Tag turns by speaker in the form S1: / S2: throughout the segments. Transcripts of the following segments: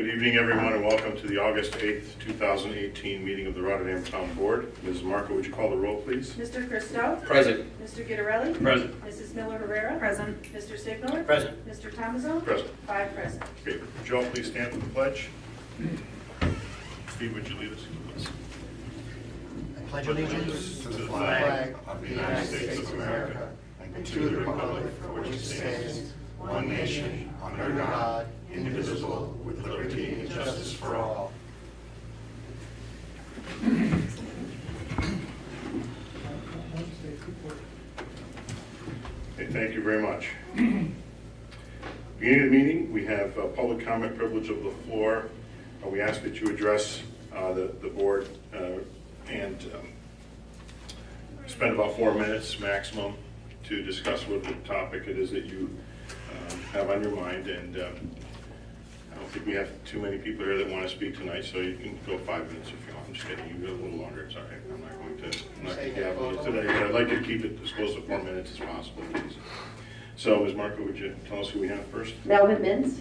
S1: Good evening, everyone, and welcome to the August 8th, 2018 meeting of the Rotterdam Town Board. Ms. Marco, would you call the roll, please?
S2: Mr. Christo?
S3: Present.
S2: Mr. Guidarelli?
S3: Present.
S2: Mrs. Miller Rivera?
S4: Present.
S2: Mr. Sigler?
S3: Present.
S2: Mr. Thomason?
S1: Present.
S2: 5 present.
S1: Okay, would you all please stand for the pledge? Steve, would you lead us?
S5: I pledge allegiance to the flag of the United States of America and to the republic for which it stands, one nation, under God, indivisible, with liberty and justice for all.
S1: Okay, thank you very much. Beginning of the meeting, we have public comment privilege of the floor. We ask that you address the board and spend about 4 minutes maximum to discuss what the topic it is that you have on your mind. And I don't think we have too many people here that want to speak tonight, so you can go 5 minutes if you want. I'm just kidding. You go a little longer. It's all right. I'm not going to gavel you today, but I'd like to keep it as close to 4 minutes as possible, please. So, Ms. Marco, would you tell us who we have first?
S2: Melvin Mintz?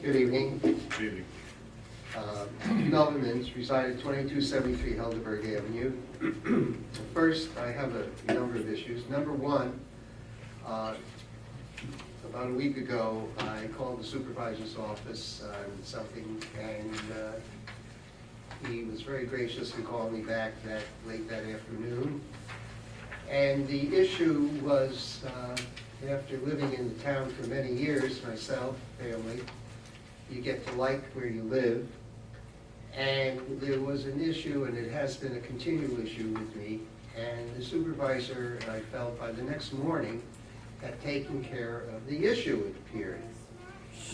S5: Good evening.
S1: Good evening.
S5: Melvin Mintz, reside at 2273 Helderberg Avenue. First, I have a number of issues. Number one, about a week ago, I called the supervisor's office on something, and he was very gracious and called me back late that afternoon. And the issue was, after living in the town for many years, myself, family, you get to like where you live. And there was an issue, and it has been a continual issue with me, and the supervisor, I felt by the next morning, had taken care of the issue, it appeared.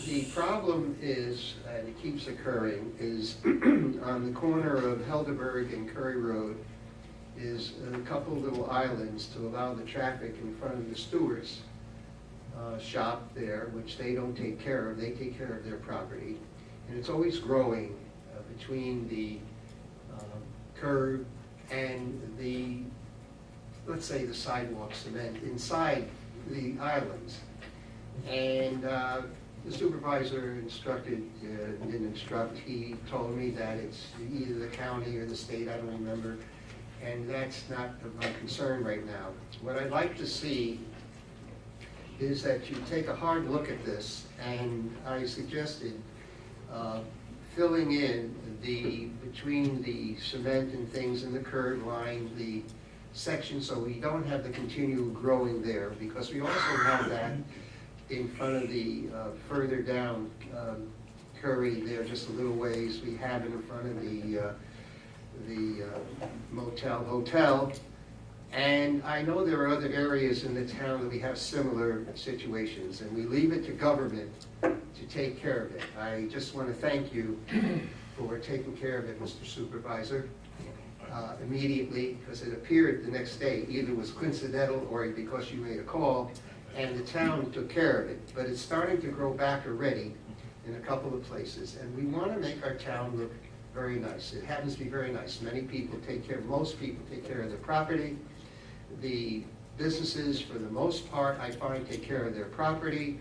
S5: The problem is, and it keeps occurring, is on the corner of Helderberg and Curry Road is a couple little islands to allow the traffic in front of the Stewart's shop there, which they don't take care of. They take care of their property. And it's always growing between the curb and the, let's say, the sidewalk cement inside the islands. And the supervisor instructed, didn't instruct, he told me that it's either the county or the state, I don't remember, and that's not my concern right now. What I'd like to see is that you take a hard look at this, and I suggested filling in between the cement and things in the curb line, the section, so we don't have the continual growing there, because we also have that in front of the further down Curry there, just a little ways. We have it in front of the hotel. And I know there are other areas in the town that we have similar situations, and we leave it to government to take care of it. I just want to thank you for taking care of it, Mr. Supervisor, immediately, because it appeared the next day, either was coincidental or because you made a call, and the town took care of it. But it's starting to grow back already in a couple of places, and we want to make our town look very nice. It happens to be very nice. Many people most people take care of their property. The businesses, for the most part, I find, take care of their property.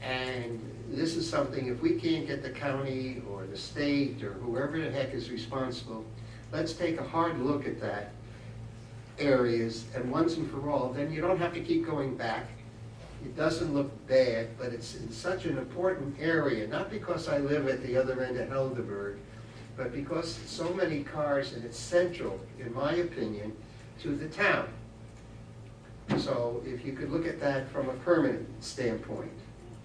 S5: And this is something, if we can't get the county or the state or whoever the heck is responsible, let's take a hard look at that areas, and once and for all, then you don't have to keep going back. It doesn't look bad, but it's in such an important area, not because I live at the other end of Helderberg, but because so many cars, and it's central, in my opinion, to the town. So if you could look at that from a permanent standpoint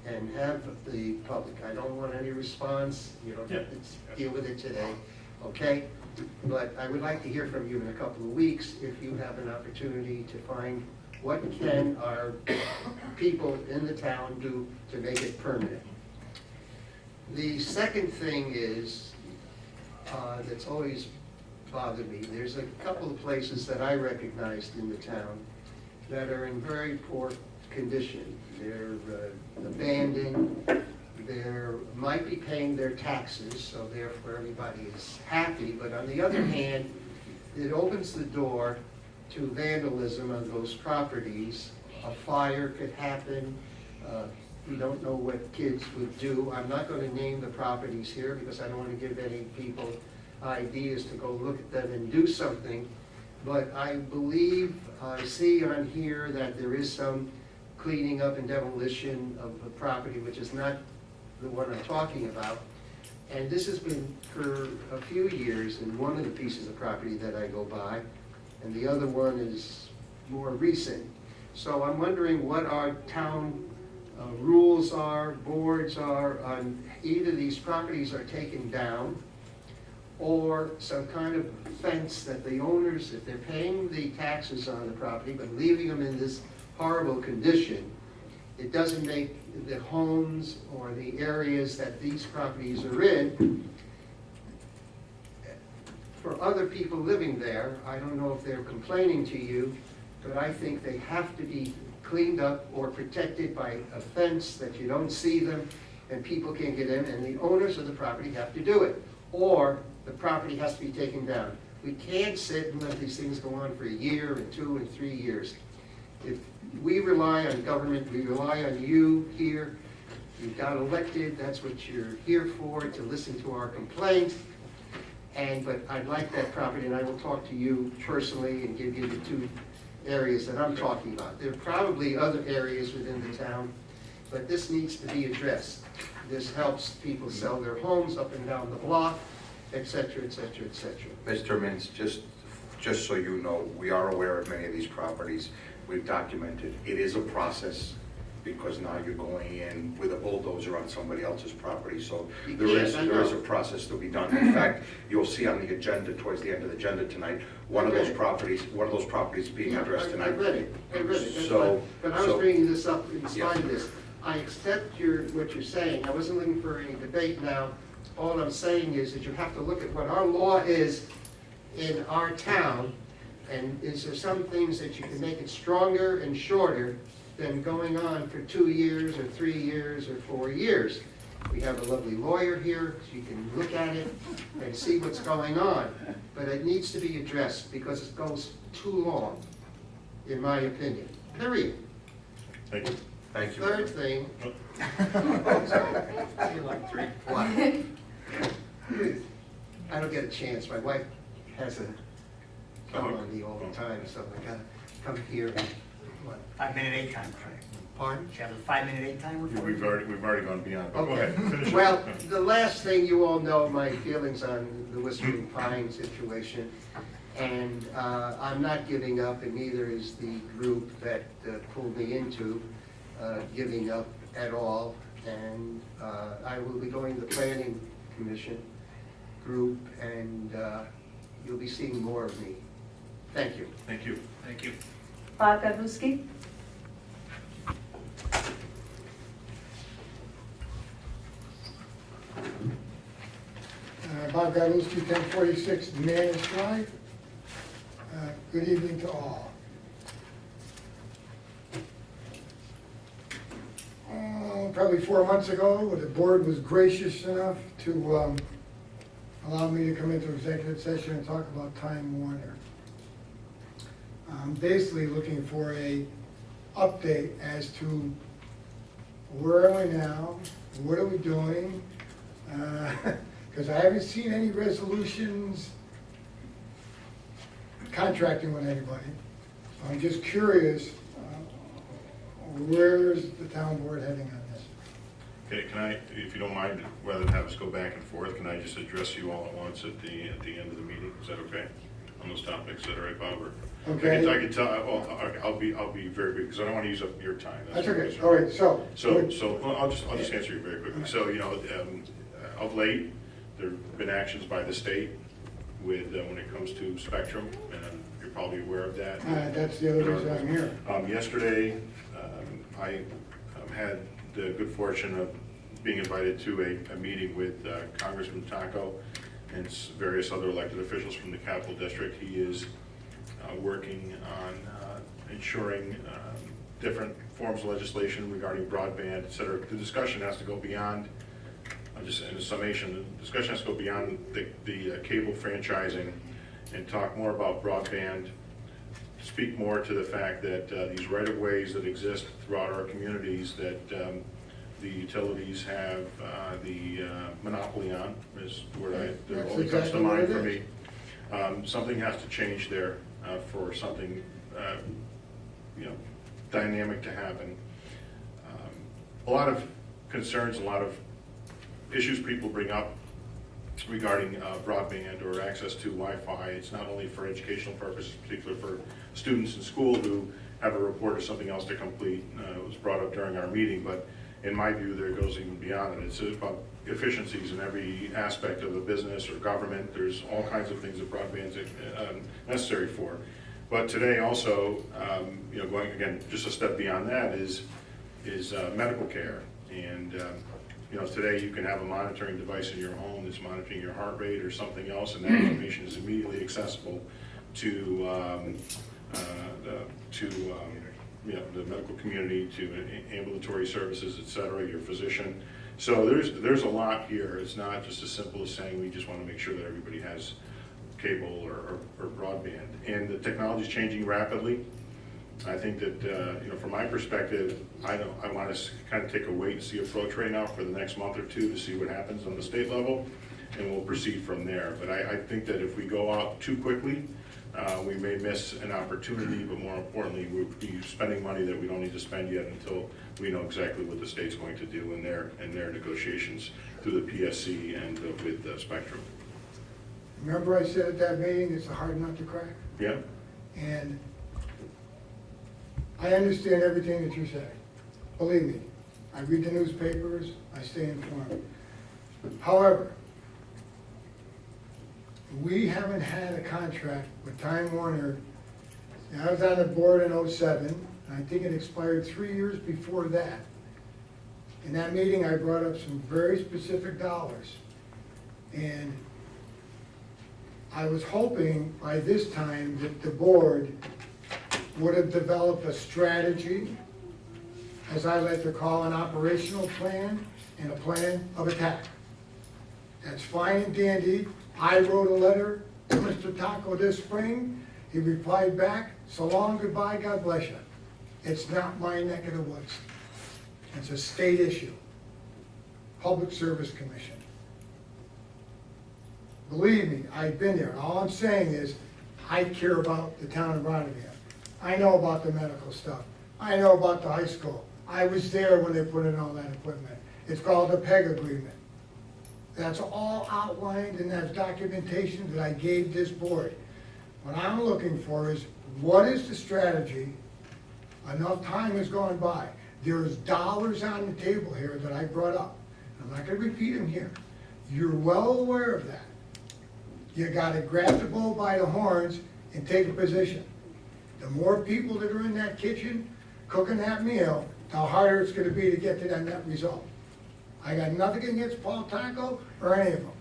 S5: and have the public, I don't want any response, you don't have to deal with it today, okay? But I would like to hear from you in a couple of weeks if you have an opportunity to find what can our people in the town do to make it permanent. The second thing is, that's always bothered me, there's a couple of places that I recognized in the town that are in very poor condition. They're abandoned, they might be paying their taxes, so therefore everybody is happy, but on the other hand, it opens the door to vandalism on those properties a fire could happen. We don't know what kids would do. I'm not going to name the properties here because I don't want to give any people ideas to go look at them and do something. But I believe, I see on here that there is some cleaning up and demolition of the property, which is not the one I'm talking about. And this has been for a few years in one of the pieces of property that I go by, and the other one is more recent. So I'm wondering what our town rules are, boards are, on either these properties are taken down, or some kind of fence that the owners, if they're paying the taxes on the property, but leaving them in this horrible condition, it doesn't make the homes or the areas that these properties are in, for other people living there, I don't know if they're complaining to you, but I think they have to be cleaned up or protected by a fence that you don't see them and people can't get in, and the owners of the property have to do it. Or the property has to be taken down. We can't sit and let these things go on for a year and 2 and 3 years. If we rely on government, we rely on you here. You got elected, that's what you're here for, to listen to our complaints. But I'd like that property, and I will talk to you personally and give you the 2 areas that I'm talking about. There are probably other areas within the town, but this needs to be addressed. This helps people sell their homes up and down the block, et cetera, et cetera, et cetera.
S3: Mr. Mintz, just so you know, we are aware of many of these properties. We've documented. It is a process because now you're going in with a bulldozer on somebody else's property. So there is a process to be done. In fact, you'll see on the agenda, towards the end of the agenda tonight, one of those properties being addressed tonight.
S5: I read it.
S3: So,
S5: but I was bringing this up in spite of this. I accept what you're saying. I wasn't looking for any debate now. All I'm saying is that you have to look at what our law is in our town, and is there some things that you can make it stronger and shorter than going on for 2 years or 3 years or 4 years. We have a lovely lawyer here, so you can look at it and see what's going on. But it needs to be addressed because it goes too long, in my opinion, period.
S1: Thank you.
S3: Thank you.
S5: Third thing. What? I don't get a chance. My wife has a come on me all the time, so I gotta come here and what?
S4: 5-minute 8 time.
S5: Pardon?
S4: She has a 5-minute 8 time before.
S1: We've already gone beyond, but go
S5: Okay.
S1: ahead. Finish
S5: Well,
S1: up.
S5: the last thing, you all know my feelings on the Whispering Pine situation. And I'm not giving up, and neither is the group that pulled me into giving up at all. And I will be going to the Planning Commission group, and you'll be seeing more of me. Thank you.
S1: Thank you.
S4: Thank you.
S2: Bob Godlewski.
S6: Bob Godlewski, 1046 Manus Drive. Good evening to all. Probably 4 months ago, the board was gracious enough to allow me to come into executive session and talk about Time Warner. I'm basically looking for a update as to where are we now, what are we doing, because I haven't seen any resolutions contracting with anybody. So I'm just curious, where's the town board heading on this?
S1: Okay, can I, if you don't mind, rather than have us go back and forth, can I just address you all at once at the end of the meeting? Is that okay? On those topics, is that all right, Bob? Or-
S6: Okay.
S1: I can tell, well, I'll be very brief, because I don't want to use up your time.
S6: That's okay, all right, so.
S1: Well, I'll just answer you very quickly. So, of late, there have been actions by the state with, when it comes to spectrum, and you're probably aware of that.
S6: That's the other reason I'm here.
S1: Yesterday, I had the good fortune of being invited to a meeting with Congressman Taco and various other elected officials from the Capital District. He is working on ensuring different forms of legislation regarding broadband, et cetera. The discussion has to go beyond, just in a summation, the discussion has to go beyond the cable franchising and talk more about broadband, speak more to the fact that these right-of-ways that exist throughout our communities that the utilities have the monopoly on, is where that
S6: That's
S1: only comes to
S6: exactly what
S1: mind
S6: it
S1: for
S6: is.
S1: me. Something has to change there for something, dynamic to happen. A lot of concerns, a lot of issues people bring up regarding broadband or access to Wi-Fi. It's not only for educational purposes, particularly for students in school who have a report or something else to complete. It was brought up during our meeting, but in my view, there goes even beyond it. It's about efficiencies in every aspect of a business or government. There's all kinds of things that broadband's necessary for. But today also, going again, just a step beyond that is medical care. And today you can have a monitoring device in your home that's monitoring your heart rate or something else, and that information is immediately accessible to the medical community, to ambulatory services, et cetera, your physician. So there's a lot here. It's not just as simple as saying we just want to make sure that everybody has cable or broadband. And the technology is changing rapidly. I think that, from my perspective, I want to kind of take a wait and see approach right now for the next month or two to see what happens on the state level, and we'll proceed from there. But I think that if we go out too quickly, we may miss an opportunity, but more importantly, we'll be spending money that we don't need to spend yet until we know exactly what the state's going to do in their negotiations through the PSC and with Spectrum.
S6: Remember I said at that meeting, it's a hard nut to crack?
S1: Yeah?
S6: And I understand everything that you're saying. Believe me, I read the newspapers, I stay informed. However, we haven't had a contract with Time Warner. I was on the board in '07, and I think it expired 3 years before that. In that meeting, I brought up some very specific dollars. And I was hoping by this time that the board would have developed a strategy, as I like to call an operational plan, and a plan of attack. That's fine and dandy. I wrote a letter to Mr. Taco this spring. He replied back, "So long, goodbye, God bless you." It's not my neck of the woods. It's a state issue. Public Service Commission. Believe me, I've been there. All I'm saying is, I care about the town of Rotterdam. I know about the medical stuff. I know about the high school. I was there when they put in all that equipment. It's called the PEG agreement. That's all outlined in that documentation that I gave this board. What I'm looking for is, what is the strategy? Enough time has gone by. There's dollars on the table here that I brought up. I'm not gonna repeat them here. You're well aware of that. You gotta grab the bull by the horns and take a position. The more people that are in that kitchen cooking that meal, the harder it's gonna be to get to that net result. I got nothing against Paul Taco or any of them,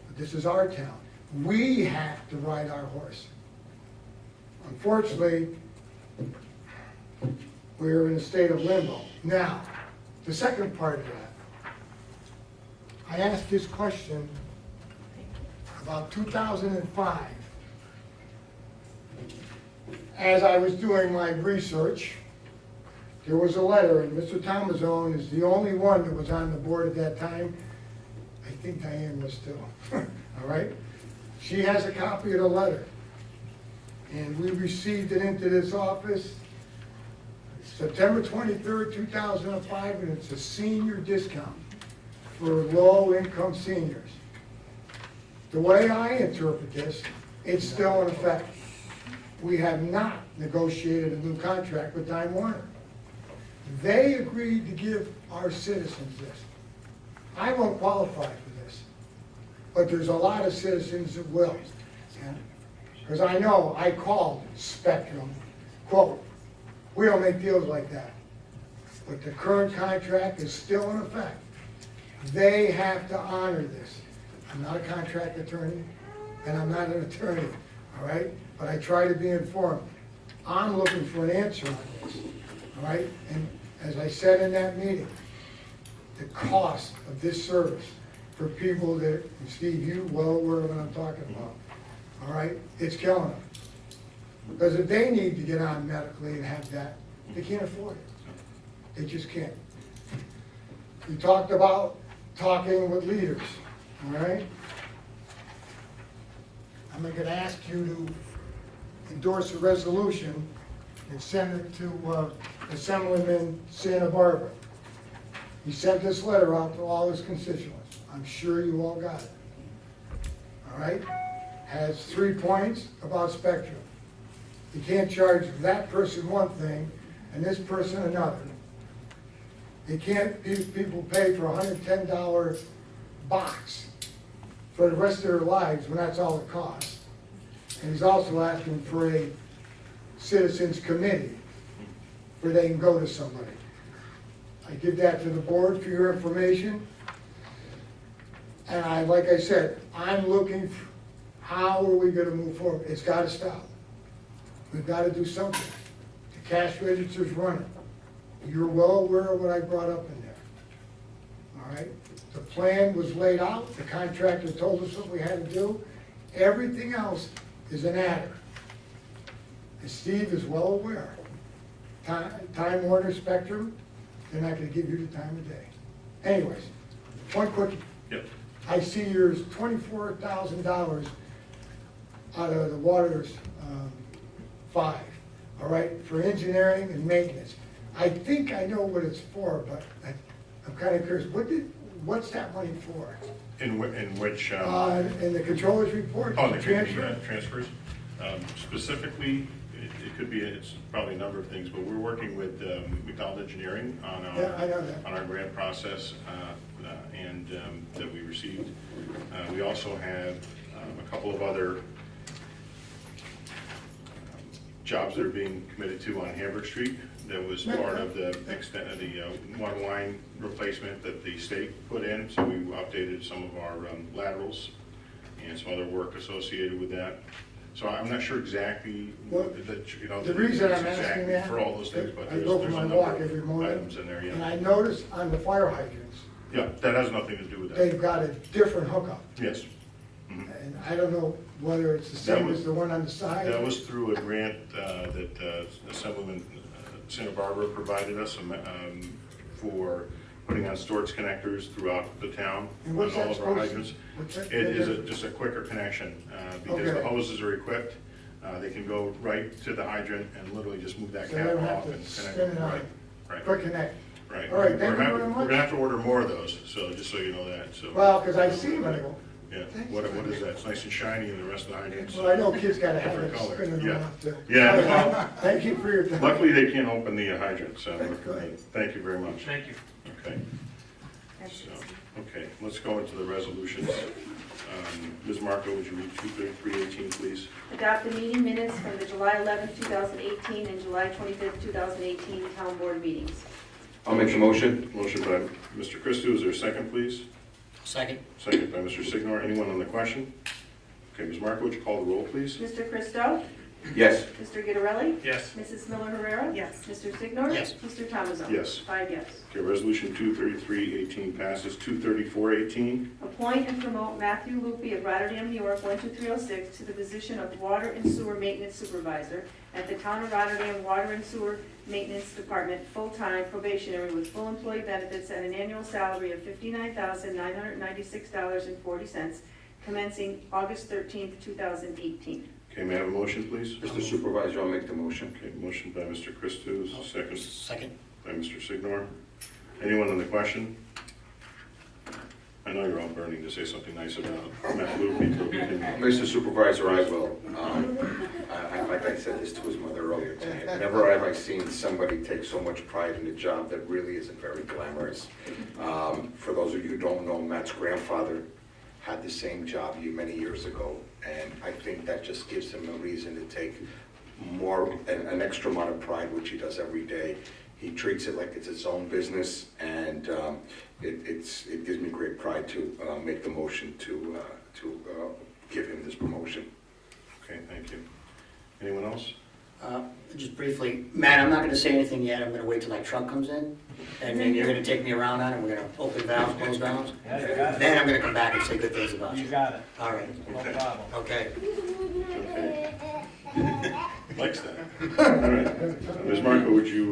S6: but this is our town. We have to ride our horse. Unfortunately, we're in a state of limbo. Now, the second part of that, I asked this question about 2005. As I was doing my research, there was a letter, and Mr. Tomazone is the only one that was on the board at that time. I think Diane was still, all right? She has a copy of the letter. And we received it into this office September 23rd, 2005, and it's a senior discount for low-income seniors. The way I interpret this, it's still in effect. We have not negotiated a new contract with Time Warner. They agreed to give our citizens this. I won't qualify for this, but there's a lot of citizens that will. Because I know I called Spectrum, quote, "We don't make deals like that." But the current contract is still in effect. They have to honor this. I'm not a contract attorney, and I'm not an attorney, all right? But I try to be informed. I'm looking for an answer on this, all right? And as I said in that meeting, the cost of this service for people that, and Steve, you well aware of what I'm talking about, all right? It's killing them. Because if they need to get on medically and have that, they can't afford it. They just can't. We talked about talking with leaders, all right? I'm gonna ask you to endorse a resolution and send it to Assemblyman Santa Barbara. He sent this letter out to all his constituents. I'm sure you all got it. All right? Has 3 points about spectrum. You can't charge that person one thing and this person another. You can't, these people pay for a $110 box for the rest of their lives when that's all it costs. And he's also asking for a citizens committee where they can go to somebody. I give that to the board for your information. And like I said, I'm looking for, how are we gonna move forward? It's gotta stop. We've gotta do something. The cash register's running. You're well aware of what I brought up in there. All right? The plan was laid out, the contractor told us what we had to do. Everything else is an adder. And Steve is well aware. Time Warner Spectrum, they're not gonna give you the time of day. Anyways, one quick,
S1: Yep.
S6: I see yours $24,000 out of the water's 5, all right, for engineering and maintenance. I think I know what it's for, but I'm kind of curious, what's that money for?
S1: In which,
S6: In the controller's report?
S1: oh, the
S6: transfer?
S1: transfers? Specifically, it could be, it's probably a number of things, but we're working with McDonald Engineering on
S6: Yeah, I know that.
S1: on our grant process and that we received. We also have a couple of other jobs that are being committed to on Hamburg Street. That was part of the extent of the water line replacement that the state put in. So we updated some of our laterals and some other work associated with that. So I'm not sure exactly
S6: Well,
S1: the
S6: reason I'm
S1: exactly
S6: asking that,
S1: for all those things, but
S6: I
S1: there's
S6: go for
S1: a
S6: my
S1: number
S6: walk
S1: of
S6: every morning,
S1: items in there,
S6: and
S1: yeah.
S6: I noticed on the fire hydrants,
S1: Yeah, that has nothing to do with that.
S6: they've got a different hookup.
S1: Yes.
S6: And I don't know whether it's the same as the one on the side.
S1: That was through a grant that Assemblyman Santa Barbara provided us for putting on storage connectors throughout the town
S6: And
S1: on
S6: what's
S1: all
S6: that
S1: of our
S6: supposed to-
S1: hydrants.
S6: what's that-
S1: It is just a quicker connection because the
S6: Okay.
S1: hoses are equipped. They can go right to the hydrant and literally just move that
S6: So they
S1: cap
S6: don't have
S1: off
S6: to
S1: and
S6: spin
S1: connect.
S6: it on.
S1: Right, right.
S6: Quick connect.
S1: Right.
S6: All right, thank
S1: We're
S6: you
S1: gonna have-
S6: very
S1: We're
S6: much.
S1: gonna have to order more of those, so just so you know that, so.
S6: Well, because I see them and I go,
S1: Yeah,
S6: thanks.
S1: what is that? It's nice and shiny and the rest of the hydrants.
S6: well, I know kids gotta have
S1: Different
S6: it
S1: color,
S6: spinning them
S1: yeah.
S6: off too.
S1: Yeah, well-
S6: Thank you for your time.
S1: Luckily, they can't open the hydrant, so,
S6: That's good.
S1: thank you very much.
S4: Thank you.
S1: Okay, so, okay, let's go into the resolutions. Ms. Marco, would you read 23318, please?
S2: Adopt the meeting minutes from the July 11th, 2018 and July 25th, 2018 town board meetings.
S3: I'll make the motion.
S1: Motion by Mr. Christo, is there a second, please?
S4: Second?
S1: Second by Mr. Signor. Anyone on the question? Okay, Ms. Marco, would you call the roll, please?
S2: Mr. Christo?
S3: Yes.
S2: Mr. Gitterelli?
S4: Yes.
S2: Mrs. Miller Herrera?
S7: Yes.
S2: Mr. Signor?
S4: Yes.
S2: Mr. Thomason?
S1: Yes.
S2: 5 yes.
S1: Okay, resolution 23318 passes. 23418,
S2: Appoint and promote Matthew Lupi of Rotterdam, New York, 12306, to the position of Water and Sewer Maintenance Supervisor at the Town of Rotterdam Water and Sewer Maintenance Department, full-time probationary with full employee benefits at an annual salary of $59,996.40, commencing August 13th, 2018.
S1: okay, may I have a motion, please?
S3: Mr. Supervisor, I'll make the motion.
S1: Okay, motion by Mr. Christo, second
S4: Second?
S1: by Mr. Signor. Anyone on the question? I know you're all burning to say something nice about Matt Lupe, but we can.
S3: Mr. Supervisor, I will. Like I said this to his mother earlier tonight, never have I seen somebody take so much pride in a job that really isn't very glamorous. For those of you who don't know, Matt's grandfather had the same job many years ago, and I think that just gives him a reason to take an extra amount of pride, which he does every day. He treats it like it's his own business, and it gives me great pride to make the motion to give him this promotion.
S1: Okay, thank you. Anyone else?
S4: Just briefly, Matt, I'm not gonna say anything yet, I'm gonna wait till that truck comes in, and then you're gonna take me around on it, we're gonna open valves, close valves.
S7: Yeah, you got it.
S4: Then I'm gonna come back and say good things about
S7: You
S4: you.
S7: got it.
S4: All right,
S7: No
S1: Okay.
S7: problem.
S4: okay.
S1: Okay. Likes that. All right. Ms. Marco, would you,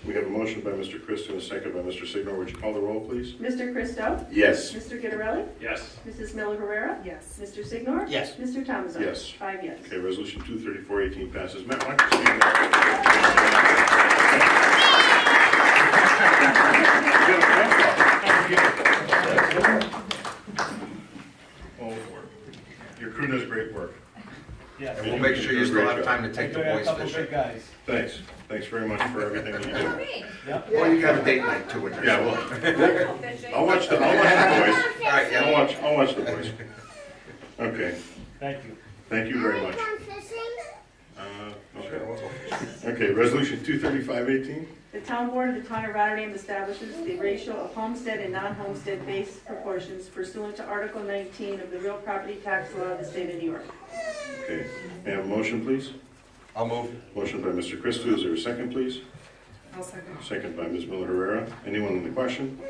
S1: we have a motion by Mr. Christo and a second by Mr. Signor. Would you call the roll, please?
S2: Mr. Christo?
S3: Yes.
S2: Mr. Gitterelli?
S7: Yes.
S2: Mrs. Miller Herrera?
S8: Yes.
S2: Mr. Signor?
S4: Yes.
S2: Mr. Thomas?
S1: Yes.
S2: 5 yes.
S1: Okay, resolution 234-18 passes. Matt, why don't you stand there? Your crew does great work.
S7: Yes.
S3: And we'll make sure you still have time to take the boys fishing.
S7: guys.
S1: Thanks. Thanks very much for everything that you do.
S7: Yep.
S3: Well, you can have a date night too. when you're
S1: Yeah,
S3: sober.
S1: well, I'll watch the boys.
S3: All right, yeah.
S1: I'll watch the boys. Okay,
S7: Thank you.
S1: thank you very much. Okay, resolution 235-18.
S2: The town board of the town of Rotterdam establishes the ratio of homestead and non-homestead base proportions pursuant to Article 19 of the real property tax law of the state of New York.
S1: Okay, may I have a motion, please?
S3: I'll move.
S1: Motion by Mr. Christo, is there a second, please?
S8: I'll second.
S1: Second by Ms. Miller Herrera. Anyone in the question?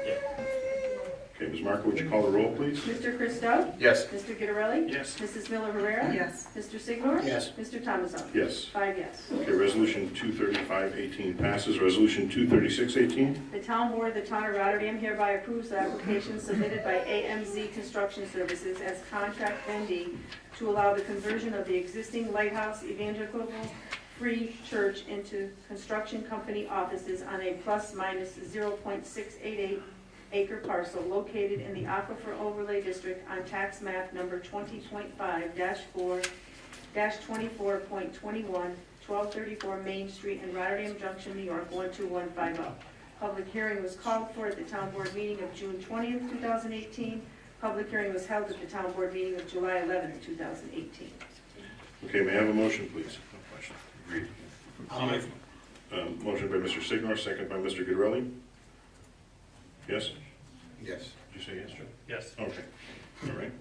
S1: Okay, Ms. Marco, would you call the roll, please?
S2: Mr. Christo?
S3: Yes.
S2: Mr. Gitterelli?
S7: Yes.
S2: Mrs. Miller Herrera?
S8: Yes.
S2: Mr. Signor?
S4: Yes.
S2: Mr. Thomas?
S1: Yes.
S2: 5 yes.
S1: Okay, resolution 235-18 passes. Resolution 236-18.
S2: The town board of the town of Rotterdam hereby approves the application submitted by AMZ Construction Services as contract vendee to allow the conversion of the existing Lighthouse Evangelical Free Church into construction company offices on a plus/minus 0.688 acre parcel located in the Aquifer Overlay District on tax map number 20.5-4-24.21, 1234 Main Street in Rotterdam Junction, New York, 12150. Public hearing was called for at the town board meeting of June 20th, 2018. Public hearing was held at the town board meeting of July 11th, 2018.
S1: Okay, may I have a motion, please? No question. Agreed.
S4: I'll move.
S1: Motion by Mr. Signor, second by Mr. Gitterelli. Yes?
S3: Yes.
S1: Did you say yes, Joe?
S7: Yes.
S1: Okay, all right.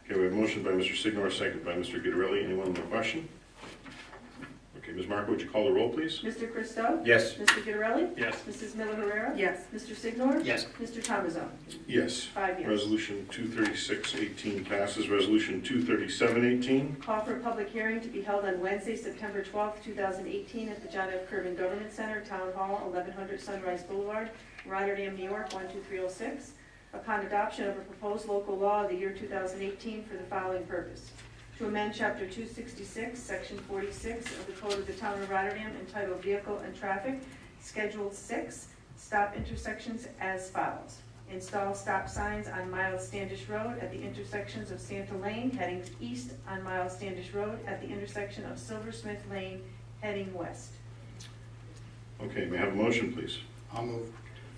S1: Okay, we have a motion by Mr. Signor, second by Mr. Gitterelli. Anyone in the question? Okay, Ms. Marco, would you call the roll, please?
S2: Mr. Christo?
S3: Yes.
S2: Mr. Gitterelli?
S7: Yes.
S2: Mrs. Miller Herrera?
S8: Yes.
S2: Mr. Signor?
S4: Yes.
S2: Mr. Thomason?
S1: Yes.
S2: 5 yes.
S1: Resolution 236-18 passes. Resolution 237-18.
S2: Call for a public hearing to be held on Wednesday, September 12th, 2018 at the John F. Kerwin Government Center, Town Hall, 1100 Sunrise Boulevard, Rotterdam, New York, 12306, upon adoption of a proposed local law of the year 2018 for the following purpose: to amend Chapter 266, Section 46 of the Code of the Town of Rotterdam entitled Vehicle and Traffic, Schedule 6, stop intersections as follows. Install stop signs on Miles Standish Road at the intersections of Santa Lane, heading east on Miles Standish Road at the intersection of Silversmith Lane, heading west.
S1: Okay, may I have a motion, please?
S4: I'll move.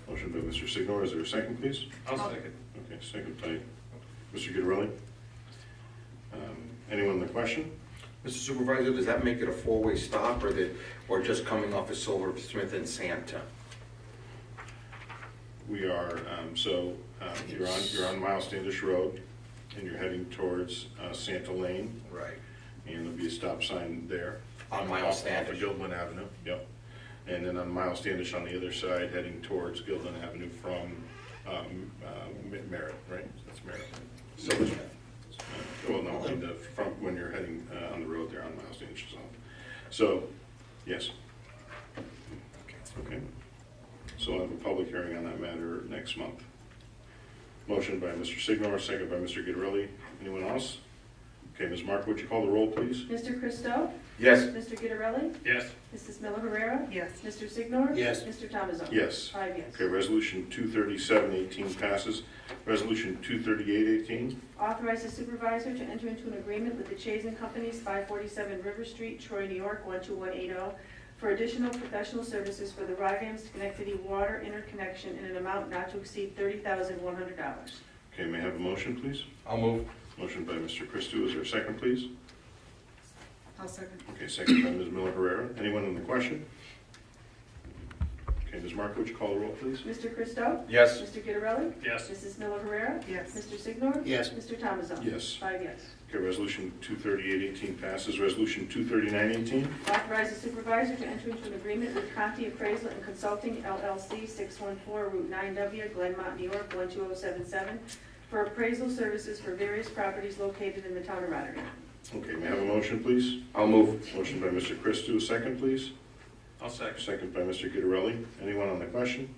S1: Motion by Mr. Signor, is there a second, please?
S7: I'll second.
S1: Okay, second by Mr. Gitterelli. Anyone in the question?
S3: Mr. Supervisor, does that make it a four-way stop or just coming off of Silversmith and Santa?
S1: We are, you're on Miles Standish Road, and you're heading towards Santa Lane,
S3: Right.
S1: and there'll be a stop sign there.
S3: On Miles
S1: Off of
S3: Standish.
S1: Gilman Avenue, yep. And then on Miles Standish on the other side, heading towards Gilman Avenue from Merritt, right? That's Merritt.
S3: Silversmith.
S1: Well, no, in the front, when you're heading on the road there on Miles Standish's off. So, yes. Okay. So I'll have a public hearing on that matter next month. Motion by Mr. Signor, second by Mr. Gitterelli. Anyone else? Okay, Ms. Mark, would you call the roll, please?
S2: Mr. Christo?
S3: Yes.
S2: Mr. Gitterelli?
S7: Yes.
S2: Mrs. Miller Herrera?
S8: Yes.
S2: Mr. Signor?
S4: Yes.
S2: Mr. Thomason?
S1: Yes.
S2: 5 yes.
S1: Okay, resolution 237-18 passes. Resolution 238-18.
S2: Authorize the supervisor to enter into an agreement with the Chazen Companies, 547 River Street, Troy, New York, 12180, for additional professional services for the Rotterdam Schenectady water interconnection in an amount not to exceed $30,100.
S1: Okay, may I have a motion, please?
S3: I'll move.
S1: Motion by Mr. Christou, is there a second, please?
S8: I'll second.
S1: Okay, second by Ms. Miller Herrera. Anyone in the question? Okay, Ms. Mark, would you call the roll, please?
S2: Mr. Christo?
S3: Yes.
S2: Mr. Gitterelli?
S7: Yes.
S2: Mrs. Miller Herrera?
S8: Yes.
S2: Mr. Signor?
S4: Yes.
S2: Mr. Thomason?
S1: Yes.
S2: 5 yes.
S1: Okay, resolution 238-18 passes. Resolution 239-18.
S2: Authorize the supervisor to enter into an agreement with Conti Appraisal and Consulting LLC, 614 Route 9W, Glenmont, New York, 12077, for appraisal services for various properties located in the town of Rotterdam.
S1: Okay, may I have a motion, please?
S3: I'll move.
S1: Motion by Mr. Christo, a second, please.
S7: I'll second.
S1: Second by Mr. Guidarelli. Anyone on the question?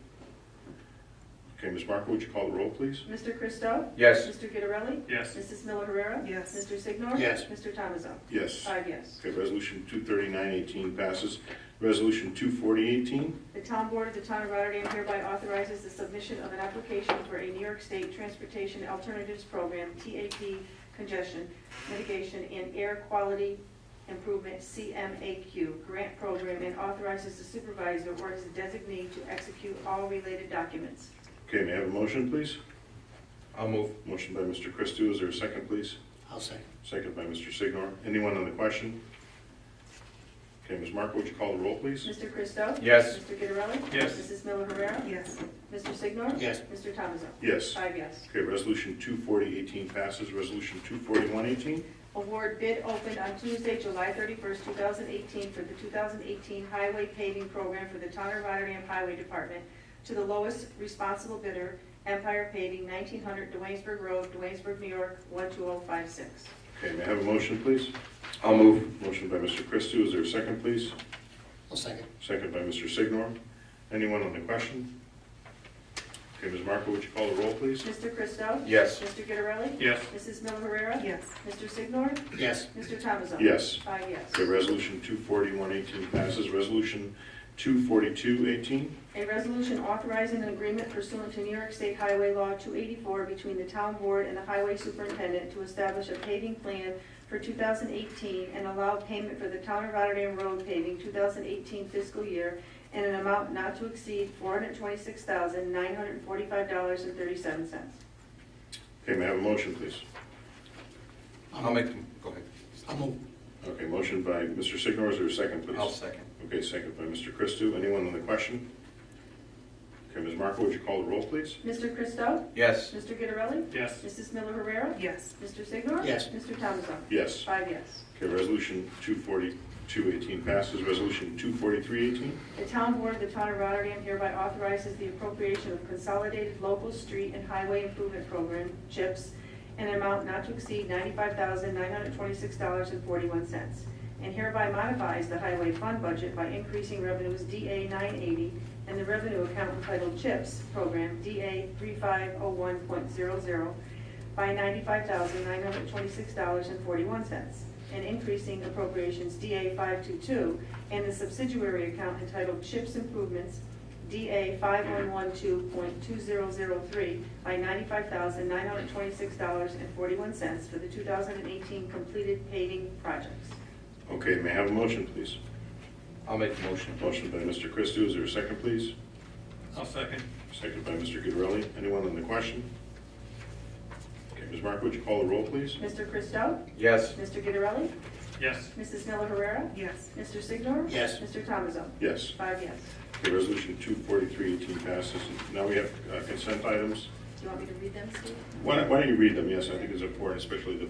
S1: Okay, Ms. Marco, would you call the roll, please?
S2: Mr. Christo?
S3: Yes.
S2: Mr. Guidarelli?
S7: Yes.
S2: Mrs. Miller Herrera?
S8: Yes.
S2: Mr. Signor?
S4: Yes.
S2: Mr. Thomason?
S1: Yes.
S2: 5 yes.
S1: Okay, resolution 23918 passes. Resolution 24018.
S2: The town board of the town of Rotterdam hereby authorizes the submission of an application for a New York State Transportation Alternatives Program, TAP Congestion Mitigation and Air Quality Improvement, CMAQ, grant program, and authorizes the supervisor or his designee to execute all related documents.
S1: Okay, may I have a motion, please?
S3: I'll move.
S1: Motion by Mr. Christo. Is there a second, please?
S4: I'll second.
S1: Second by Mr. Signor. Anyone on the question? Okay, Ms. Marco, would you call the roll, please?
S2: Mr. Christo?
S3: Yes.
S2: Mr. Guidarelli?
S7: Yes.
S2: Mrs. Miller Herrera?
S8: Yes.
S2: Mr. Signor?
S4: Yes.
S2: Mr. Thomason?
S1: Yes.
S2: 5 yes.
S1: Okay, resolution 24018 passes. Resolution 24118.
S2: Award bid opened on Tuesday, July 31st, 2018 for the 2018 highway paving program for the Town of Rotterdam Highway Department to the lowest responsible bidder, Empire Paving, 1900 Duanesburg Road, Duanesburg, New York, 12056.
S1: Okay, may I have a motion, please?
S3: I'll move.
S1: Motion by Mr. Christo. Is there a second, please?
S4: I'll second.
S1: Second by Mr. Signor. Anyone on the question? Okay, Ms. Marco, would you call the roll, please?
S2: Mr. Christo?
S3: Yes.
S2: Mr. Guidarelli?
S7: Yes.
S2: Mrs. Miller Herrera?
S8: Yes.
S2: Mr. Signor?
S4: Yes.
S2: Mr. Thomason?
S1: Yes.
S2: 5 yes.
S1: Okay, resolution 24118 passes. Resolution 24218.
S2: A resolution authorizing an agreement pursuant to New York State Highway Law 284 between the town board and the highway superintendent to establish a paving plan for 2018 and allow payment for the Town of Rotterdam Road paving 2018 fiscal year in an amount not to exceed $426,945.37.
S1: Okay, may I have a motion, please?
S3: I'll make, go ahead.
S4: I'll move.
S1: Okay, motion by Mr. Signor. Is there a second, please?
S3: I'll second.
S1: Okay, second by Mr. Christo. Anyone on the question? Okay, Ms. Marco, would you call the roll, please?
S2: Mr. Christo?
S3: Yes.
S2: Mr. Guidarelli?
S7: Yes.
S2: Mrs. Miller Herrera?
S8: Yes.
S2: Mr. Signor?
S4: Yes.
S2: Mr. Thomason?
S1: Yes.
S2: 5 yes.
S1: Okay, resolution 24218 passes. Resolution 24318.
S2: The town board of the town of Rotterdam hereby authorizes the appropriation of Consolidated Local Street and Highway Improvement Program, CHIPS, in an amount not to exceed $95,926.41, and hereby modifies the highway fund budget by increasing revenues DA 980 and the revenue account entitled CHIPS Program DA 3501.00 by $95,926.41, and increasing appropriations DA 522 and the subsidiary account entitled CHIPS Improvements DA 5112.2003 by $95,926.41 for the 2018 completed paving projects.
S1: Okay, may I have a motion, please?
S3: I'll make the motion.
S1: Motion by Mr. Christo. Is there a second, please?
S7: I'll second.
S1: Second by Mr. Guidarelli. Anyone on the question? Okay, Ms. Marco, would you call the roll, please?
S2: Mr. Christo?
S3: Yes.
S2: Mr. Guidarelli?
S7: Yes.
S2: Mrs. Miller Herrera?
S8: Yes.
S2: Mr. Signor?
S4: Yes.
S2: Mr. Thomason?
S1: Yes.
S2: 5 yes.
S1: Okay, resolution 24318 passes. Now we have consent items.
S2: Do you want me to read them, Steve?
S1: Why don't you read them? Yes, I think it's important, especially the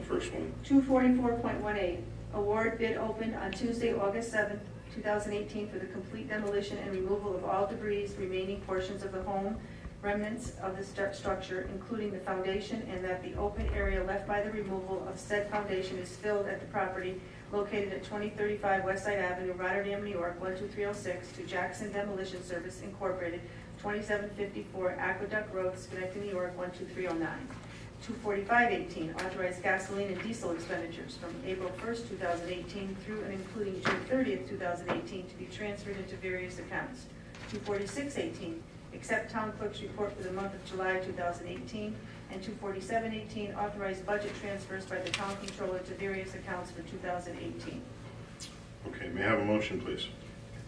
S1: first one.
S2: 244.18, award bid opened on Tuesday, August 7th, 2018 for the complete demolition and removal of all debris remaining portions of the home, remnants of the structure, including the foundation, and that the open area left by the removal of said foundation is filled at the property located at 2035 Westside Avenue, Rotterdam, New York, 12306, to Jackson Demolition Service Incorporated, 2754 Aqueduct Road, Schenectady, New York, 12309. 24518, authorized gasoline and diesel expenditures from April 1st, 2018 through and including June 30th, 2018 to be transferred into various accounts. 24618, accept town clerk's report for the month of July 2018. And 24718, authorized budget transfers by the town controller to various accounts for 2018.
S1: Okay, may I have a motion, please?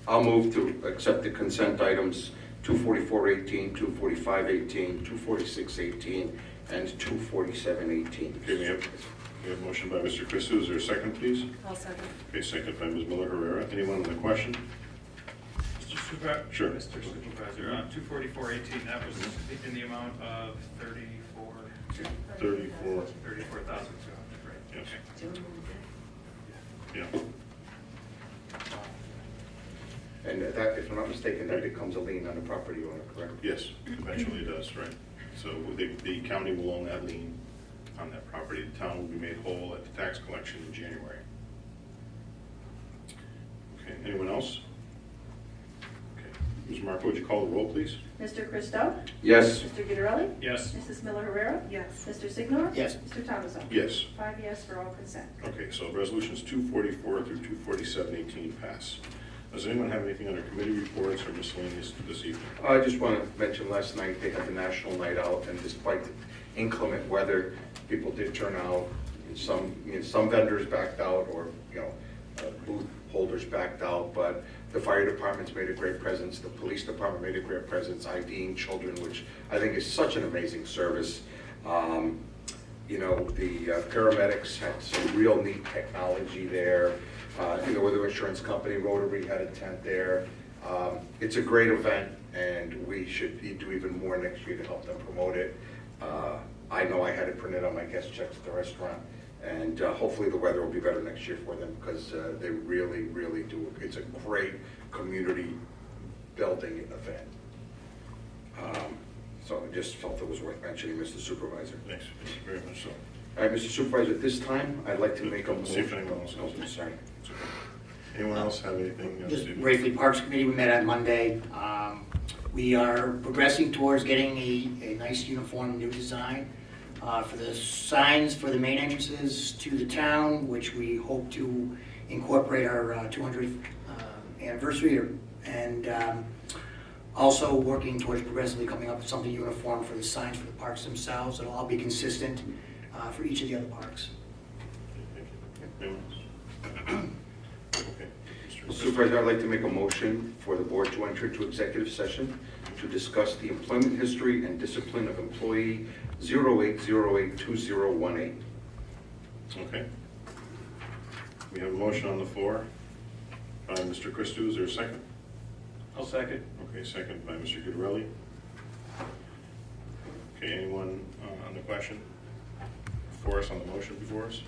S3: I'll move to accept the consent items 24418, 24518, 24618, and 24718.
S1: Okay, we have a motion by Mr. Christo. Is there a second, please?
S8: I'll second.
S1: Okay, second by Ms. Miller Herrera. Anyone on the question?
S7: Mr. Supervisor?
S1: Sure.
S7: Mr. Supervisor, 24418, that was in the amount of
S1: 34.
S7: 34,200, right?
S1: Yes.
S7: Okay.
S1: Yeah.
S3: And that, if I'm not mistaken, that becomes a lien on the property owner, correct?
S1: Yes, eventually it does, right? So the county will own that lien on that property. The town will be made whole at the tax collection in January. Okay, anyone else? Okay, Ms. Marco, would you call the roll, please?
S2: Mr. Christo?
S3: Yes.
S2: Mr. Guidarelli?
S7: Yes.
S2: Mrs. Miller Herrera?
S8: Yes.
S2: Mr. Signor?
S4: Yes.
S2: Mr. Thomason?
S1: Yes.
S2: 5 yes for all consent.
S1: Okay, so resolutions 244 through 247-18 pass. Does anyone have anything under committee reports or miscellaneous this evening?
S3: I just want to mention last night, they had the National Night Out, and despite the inclement weather, people did turn out. Some vendors backed out, or, booth holders backed out, but the fire department's made a great presence, the police department made a great presence, IDing children, which I think is such an amazing service. The paramedics had some real neat technology there. The weather insurance company, Rotary, had a tent there. It's a great event, and we should do even more next year to help them promote it. I know I had it printed on my guest checks at the restaurant, and hopefully the weather will be better next year for them, because they really, really do. It's a great community building event. So I just felt it was worth mentioning, Mr. Supervisor.
S1: Thanks, very much so.
S3: All right, Mr. Supervisor, at this time, I'd like to make a
S1: Let's see if anyone else
S3: Oh,
S1: has anything.
S3: sorry.
S1: It's okay. Anyone else have anything?
S4: Just
S1: Stephen?
S4: briefly, Parks Committee, we met on Monday. We are progressing towards getting a nice uniform new design for the signs for the main entrances to the town, which we hope to incorporate our 200th anniversary, and also working towards progressively coming up with something uniform for the signs for the parks themselves. It'll all be consistent for each of the other parks.
S1: Thank you. Anyone else? Okay. Mr.
S3: Supervisor, I'd like to make a motion for the board to enter into executive session to discuss the employment history and discipline of employee 08082018.
S1: Okay. We have a motion on the floor by Mr. Christou. Is there a second?
S7: I'll second.
S1: Okay, second by Mr. Guidarelli. Okay, anyone on the question before us, on the motion before us?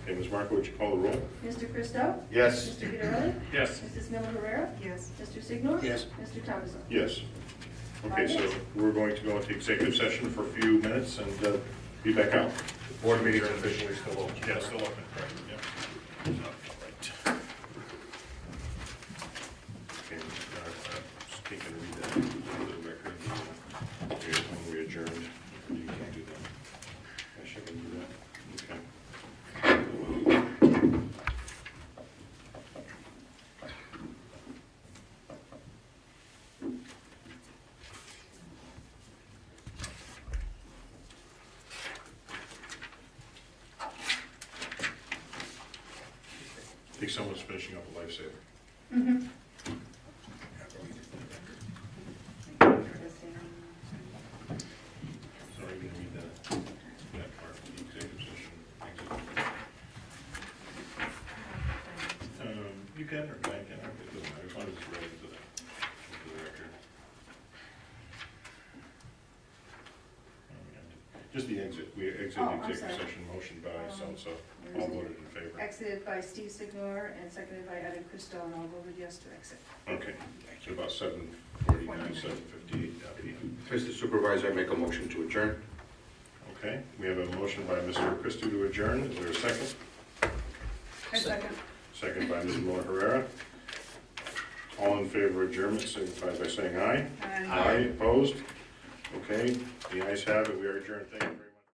S1: Okay, Ms. Marco, would you call the roll?
S2: Mr. Christo?
S3: Yes.
S2: Mr. Guidarelli?
S7: Yes.
S2: Mrs. Miller Herrera?
S8: Yes.
S2: Mr. Signor?
S4: Yes.
S2: Mr. Thomason?
S1: Yes. Okay, so we're going to go into executive session for a few minutes and be back out.
S3: Board meeting is officially still open.
S1: Yeah, still open, correct, yeah. All right. Okay, just take and read that into the record. When we adjourned, you can't do that. I should do that, okay. I think someone's finishing up a lifesaver. So are you gonna read that part of the executive session? You can, or I can, it doesn't matter, as long as it's read into the record. Just the exit, we exited
S2: Oh,
S1: the
S2: I'm
S1: executive
S2: sorry.
S1: session, motion by so all voted in favor.
S2: Exited by Steve Signor and seconded by Ed Christo, and all voted yes to exit.
S1: Okay, so about 7:49, 7:58 p.m.
S3: Mr. Supervisor, I make a motion to adjourn.
S1: Okay, we have a motion by Mr. Christou to adjourn. Is there a second?
S8: I second.
S1: Second by Ms. Miller Herrera. All in favor of adjournment, signify by saying aye.
S8: Aye.
S1: Aye, opposed? Okay, the ayes have it. We are adjourned. Thank you very much.